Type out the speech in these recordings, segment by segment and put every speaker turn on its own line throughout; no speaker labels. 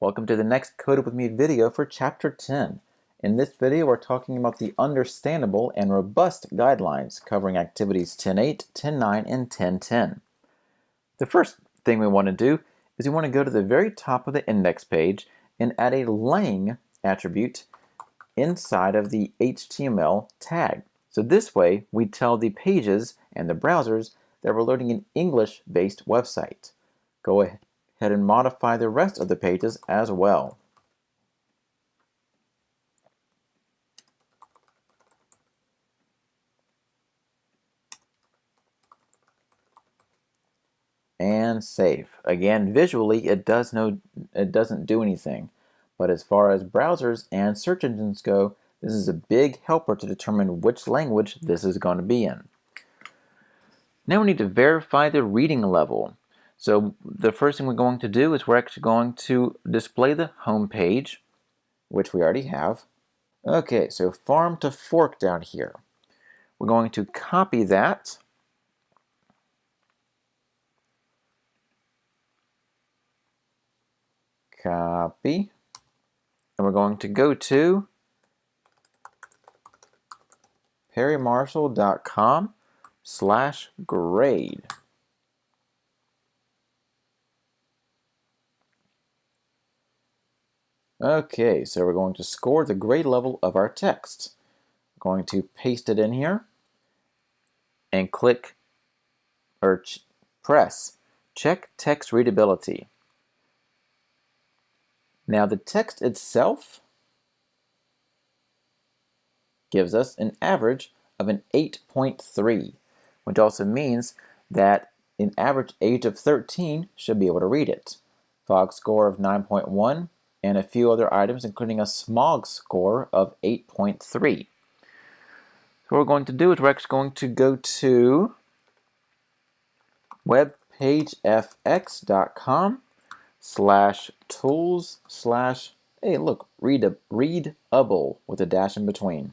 Welcome to the next Code with Me video for Chapter 10. In this video, we're talking about the understandable and robust guidelines covering activities 10.8, 10.9, and 10.10. The first thing we want to do is we want to go to the very top of the index page and add a lang attribute inside of the HTML tag. So this way, we tell the pages and the browsers that we're loading an English-based website. Go ahead and modify the rest of the pages as well. And save. Again, visually it doesn't do anything, but as far as browsers and search engines go, this is a big helper to determine which language this is going to be in. Now we need to verify the reading level. So the first thing we're going to do is we're actually going to display the home page, which we already have. Okay, so farm to fork down here. We're going to copy that. Copy. And we're going to go to perrymarshall.com/grade. Okay, so we're going to score the grade level of our text. We're going to paste it in here and click or press check text readability. Now the text itself gives us an average of an 8.3, which also means that an average age of 13 should be able to read it. Fog score of 9.1, and a few other items, including a smog score of 8.3. So what we're going to do is we're actually going to go to webpagefx.com/tools/ hey look, readable with a dash in between.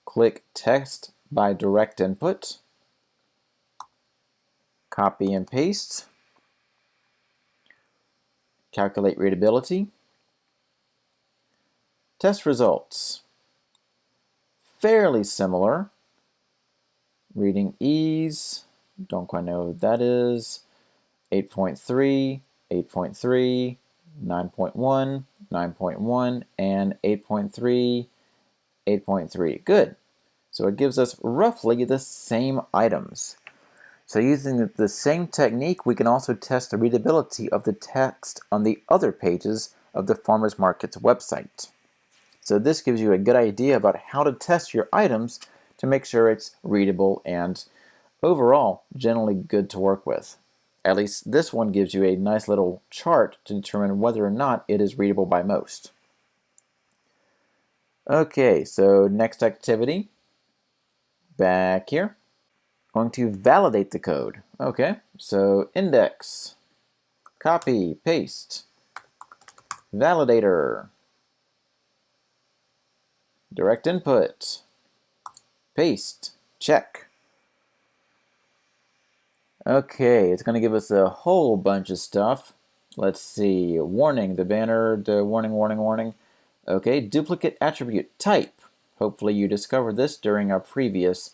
Click text by direct input, copy and paste, calculate readability, test results. Fairly similar. Reading ease, don't quite know what that is. 8.3, 8.3, 9.1, 9.1, and 8.3, 8.3. Good. So it gives us roughly the same items. So using the same technique, we can also test the readability of the text on the other pages of the Farmers Market's website. So this gives you a good idea about how to test your items to make sure it's readable and overall generally good to work with. At least this one gives you a nice little chart to determine whether or not it is readable by most. Okay, so next activity, back here, going to validate the code. Okay, so index, copy, paste, validator, direct input, paste, check. Okay, it's going to give us a whole bunch of stuff. Let's see, warning, the banner, the warning. Okay, duplicate attribute type. Hopefully you discovered this during our previous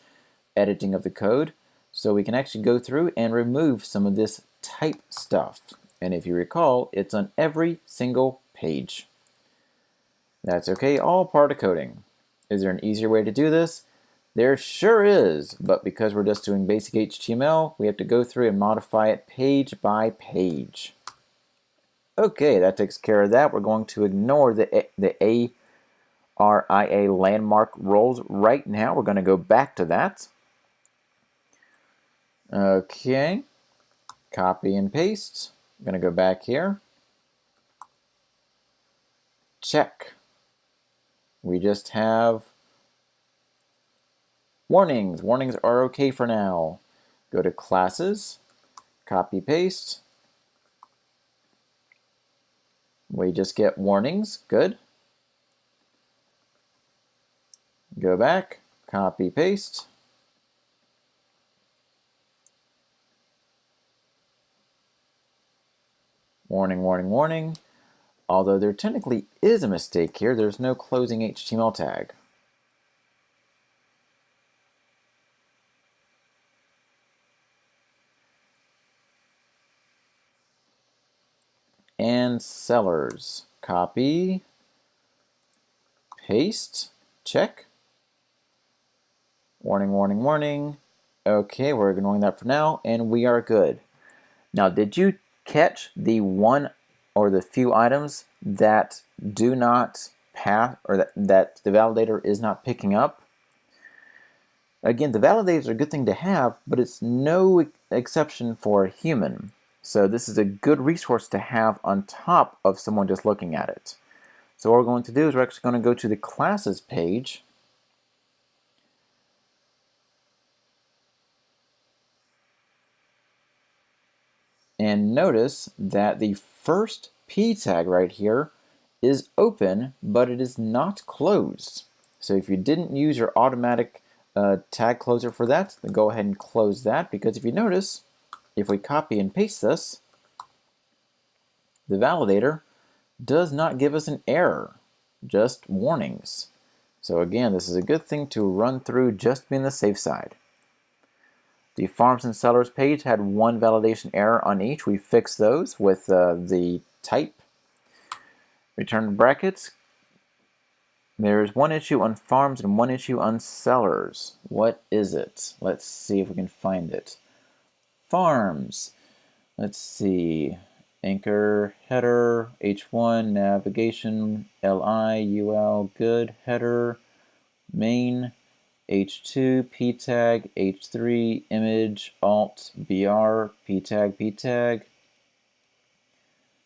editing of the code. So we can actually go through and remove some of this type stuff. And if you recall, it's on every single page. That's okay, all part of coding. Is there an easier way to do this? There sure is, but because we're just doing basic HTML, we have to go through and modify it page by page. Okay, that takes care of that. We're going to ignore the ARIA landmark roles right now. We're going to go back to that. Okay, copy and paste. I'm going to go back here. Check. We just have warnings. Warnings are okay for now. Go to classes, copy paste. We just get warnings. Good. Go back, copy paste. Warning. although there technically is a mistake here. There's no closing HTML tag. And sellers. Copy, paste, check. Warning, warning, warning. Okay, we're ignoring that for now, and we are good. Now, did you catch the one or the few items that do not pass, or that the validator is not picking up? Again, the validator is a good thing to have, but it's no exception for a human. So this is a good resource to have on top of someone just looking at it. So what we're going to do is we're actually going to go to the classes page. And notice that the first P tag right here is open, but it is not closed. So if you didn't use your automatic tag closer for that, then go ahead and close that, because if you notice, if we copy and paste this, the validator does not give us an error, just warnings. So again, this is a good thing to run through just to be on the safe side. The farms and sellers page had one validation error on each. We fixed those with the type. Return brackets. There's one issue on farms and one issue on sellers. What is it? Let's see if we can find it. Farms. Let's see. Anchor, header, H1, navigation, LI, UL, good, header, main, H2, P tag, H3, image, alt, BR, P tag,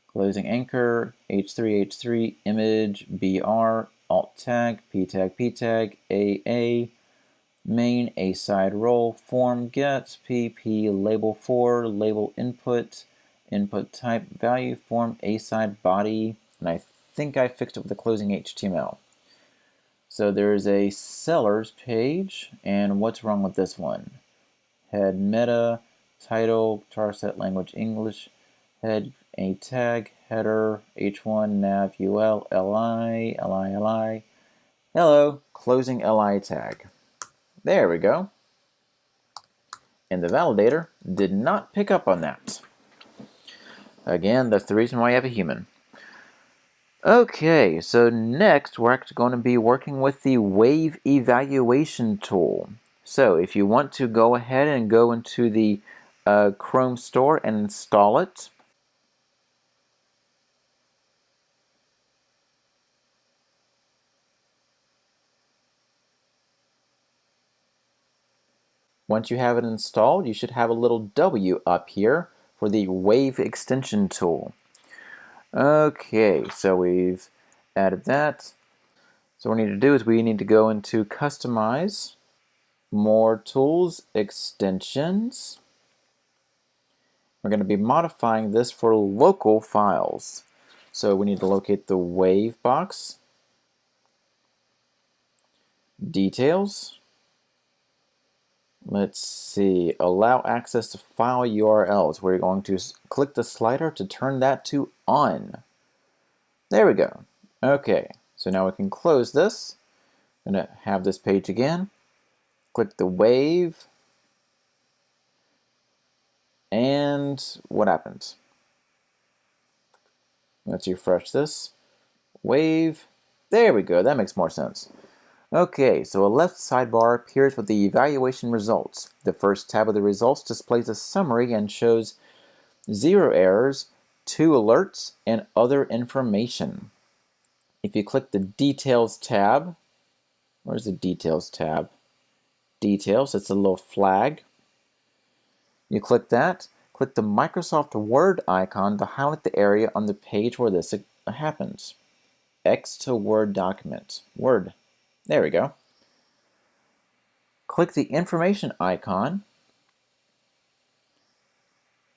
closing anchor, H3, image, BR, alt tag, P tag, AA, main, A side roll, form get, PP, label 4, label input, input type, value, form, A side body, and I think I fixed it with the closing HTML. So there's a sellers page, and what's wrong with this one? Head meta, title, char set language English, head a tag, header, H1, nav, UL, li, hello, closing li tag. There we go. And the validator did not pick up on that. Again, that's the reason why you have a human. Okay, so next we're actually going to be working with the Wave Evaluation tool. So if you want to go ahead and go into the Chrome store and install it, once you have it installed, you should have a little W up here for the Wave Extension tool. Okay, so we've added that. So what we need to do is we need to go into Customize, More Tools, Extensions. We're going to be modifying this for local files. So we need to locate the Wave box, Details. Let's see, allow access to file URLs. We're going to click the slider to turn that to on. There we go. Okay, so now we can close this. I'm going to have this page again. Click the Wave. And what happens? Let's refresh this. Wave. There we go, that makes more sense. Okay, so a left sidebar appears with the evaluation results. The first tab of the results displays a summary and shows 0 errors, 2 alerts, and other information. If you click the Details tab, where's the Details tab? Details, it's a little flag. You click that, click the Microsoft Word icon to highlight the area on the page where this happens. X to Word document, Word. There we go. Click the information icon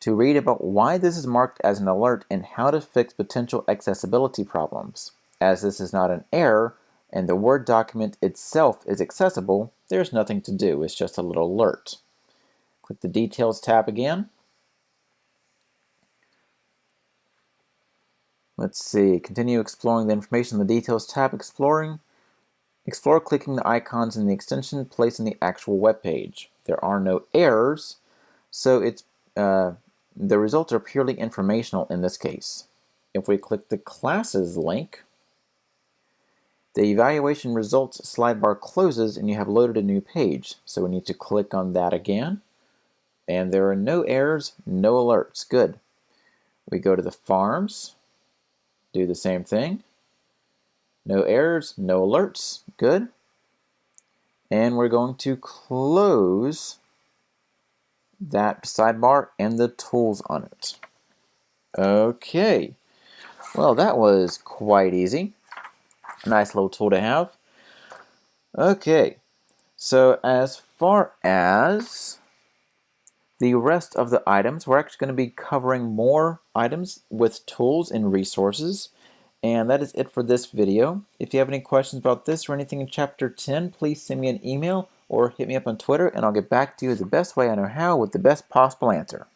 to read about why this is marked as an alert and how to fix potential accessibility problems. As this is not an error and the Word document itself is accessible, there's nothing to do, it's just a little alert. Click the Details tab again. Let's see, continue exploring the information in the details tab. Explore clicking the icons in the extension placed in the actual web page. There are no errors, so the results are purely informational in this case. If we click the classes link, the evaluation results slide bar closes and you have loaded a new page. So we need to click on that again. And there are no errors, no alerts. Good. We go to the farms, do the same thing. No errors, no alerts. Good. And we're going to close that sidebar and the tools on it. Okay. Well, that was quite easy. Nice little tool to have. Okay. So as far as the rest of the items, we're actually going to be covering more items with tools and resources. And that is it for this video. If you have any questions about this or anything in Chapter 10, please send me an email or hit me up on Twitter and I'll get back to you the best way I know how with the best possible answer.